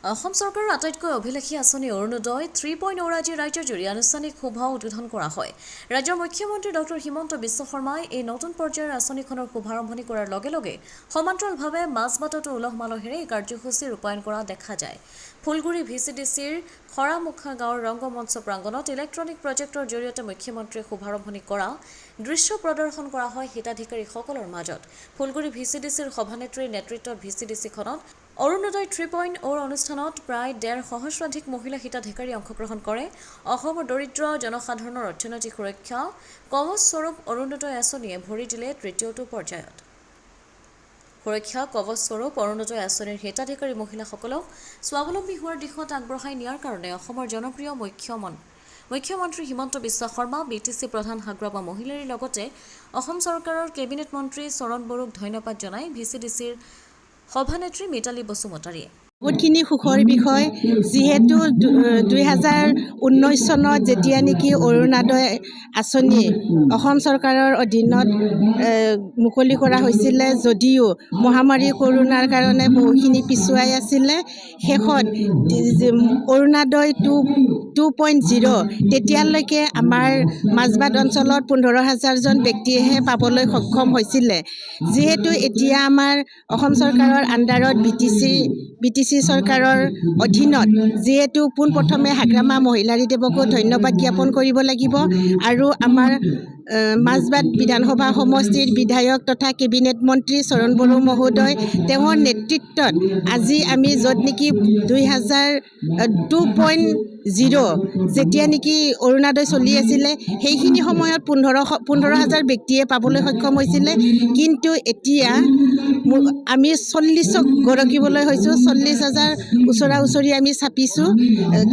অসম চৰকাৰৰ আটাইতকৈ অভিলাষী আঁচনি অৰুণোদয় 3.0 আজি ৰাজ্যৰ জুৰি আনুষ্ঠানিক শুভা উদ্বোধন কৰা হয়। ৰাজ্যৰ মুখ্যমন্ত্ৰী ডক্টৰ হিমন্ত বিশ্ব শৰ্মাই এই নতুন পৰ্যায়ৰ আঁচনিখনৰ শুভাৰম্ভণি কৰাৰ লগে লগে সমান্তৰালভাৱে মাজবাটতো উলহ মালহেৰে এই কাৰ্যসূচী ৰূপায়ণ কৰা দেখা যায়। ফুলগুৰি VCDCৰ খৰামুখা গাঁৱৰ ৰংগমঞ্চ প্ৰাংগণত ইলেক্ট্ৰনিক প্ৰজেক্টৰ জৰিয়তে মুখ্যমন্ত্ৰীয়ে শুভাৰম্ভণি কৰা দৃশ্য প্ৰদৰ্শন কৰা হয় হিতাধিকাৰীসকলৰ মাজত। ফুলগুৰি VCDCৰ সভানেত্ৰীৰ নেতৃত্বত VCDCখনত অৰুণোদয় 3.0 অনুষ্ঠানত প্ৰায় 1.5 সহস্ৰাধিক মহিলা হিতাধিকাৰী অংশগ্ৰহণ কৰে। অসমৰ দৰিদ্ৰ জনসাধাৰণৰ অৰ্থনৈতিক সুৰক্ষা কৱচ স্বৰূপ অৰুণোদয় আঁচনিয়ে ভৰি দিলে তৃতীয়টো পৰ্যায়ত। সুৰক্ষা কৱচ স্বৰূপ অৰুণোদয় আঁচনিৰ হিতাধিকাৰী মহিলাসকলক স্বাৱলম্বী হোৱাৰ দিশত আগবঢ়াই নিয়াৰ কাৰণে অসমৰ জনপ্ৰিয় মুখ্যমন্ত্ৰী হিমন্ত বিশ্ব শৰ্মা, BTC প্ৰধান হাগ্ৰাপা মহিলাৰীৰ লগতে অসম চৰকাৰৰ কেবিনেট মন্ত্ৰী চৰণ বড়োক ধন্যবাদ জনাই VCDCৰ সভানেত্ৰী মিতালী বসুমতাৰীয়ে। বহুতখিনি সুখৰ বিষয়, যিহেতু 2019 চনত যেতিয়া নেকি অৰুণোদয় আঁচনি অসম চৰকাৰৰ অধীনত মুকলি কৰা হৈছিলে, যদিও মহামাৰী কৰোণাৰ কাৰণে বহুখিনি পিছুৱাই আছিলে, শেষত অৰুণোদয় 2.0 তেতিয়ালৈকে আমাৰ মাজবাট অঞ্চলত 15,000জন ব্যক্তিয়েহে পাবলৈ সক্ষম হৈছিলে। যিহেতু এতিয়া আমাৰ অসম চৰকাৰৰ আণ্ডাৰত BTC চৰকাৰৰ অধীনত, যিহেতু পোনপ্ৰথমে হাগ্ৰামা মহিলাৰীদেৱকো ধন্যবাদ জ্ঞাপন কৰিব লাগিব আৰু আমাৰ মাজবাট বিধানসভা সমষ্টিৰ বিধায়ক তথা কেবিনেট মন্ত্ৰী চৰণ বড়ো মহোদয়, তেওঁৰ নেতৃত্বত আজি আমি য'ত নেকি 2.0 যেতিয়া নেকি অৰুণোদয় চলি আছিলে, সেইখিনি সময়ত 15,000 ব্যক্তিয়ে পাবলৈ সক্ষম হৈছিলে, কিন্তু এতিয়া আমি 40 গৰাকীবলৈ হৈছোঁ, 40,000 ওচৰা-ওচৰি আমি চাপিছোঁ।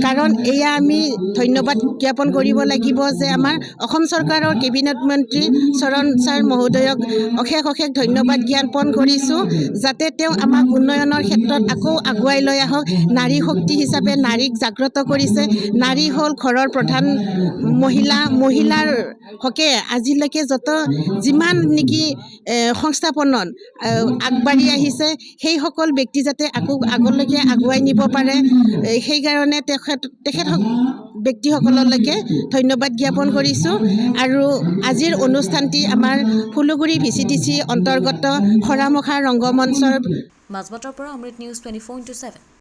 কাৰণ এয়া আমি ধন্যবাদ জ্ঞাপন কৰিব লাগিব যে আমাৰ অসম চৰকাৰৰ কেবিনেট মন্ত্ৰী চৰণ ছাৰ মহোদয়ক অশেষ ধন্যবাদ জ্ঞাপন কৰিছোঁ, যাতে তেওঁ আমাক উন্নয়নৰ ক্ষেত্ৰত আকৌ আগুৱাই লৈ আহক। নাৰী শক্তি হিচাপে নাৰীক জাগ্ৰত কৰিছে। নাৰী হ'ল ঘৰৰ প্ৰধান মহিলাৰ হকে আজিলৈকে যিমান নেকি সংস্থাপনত আগবাঢ়ি আহিছে, সেই সকল ব্যক্তি যাতে আকৌ আগলৈকে আগুৱাই নিব পাৰে, সেইকাৰণে তেখেত ব্যক্তিসকললৈকে ধন্যবাদ জ্ঞাপন কৰিছোঁ। আৰু আজিৰ অনুষ্ঠানটি আমাৰ ফুলগুৰি VCDC অন্তৰ্গত খৰামুখা ৰংগমঞ্চৰ মাজবাটৰ পৰা অমৃত নিউজ 24/7।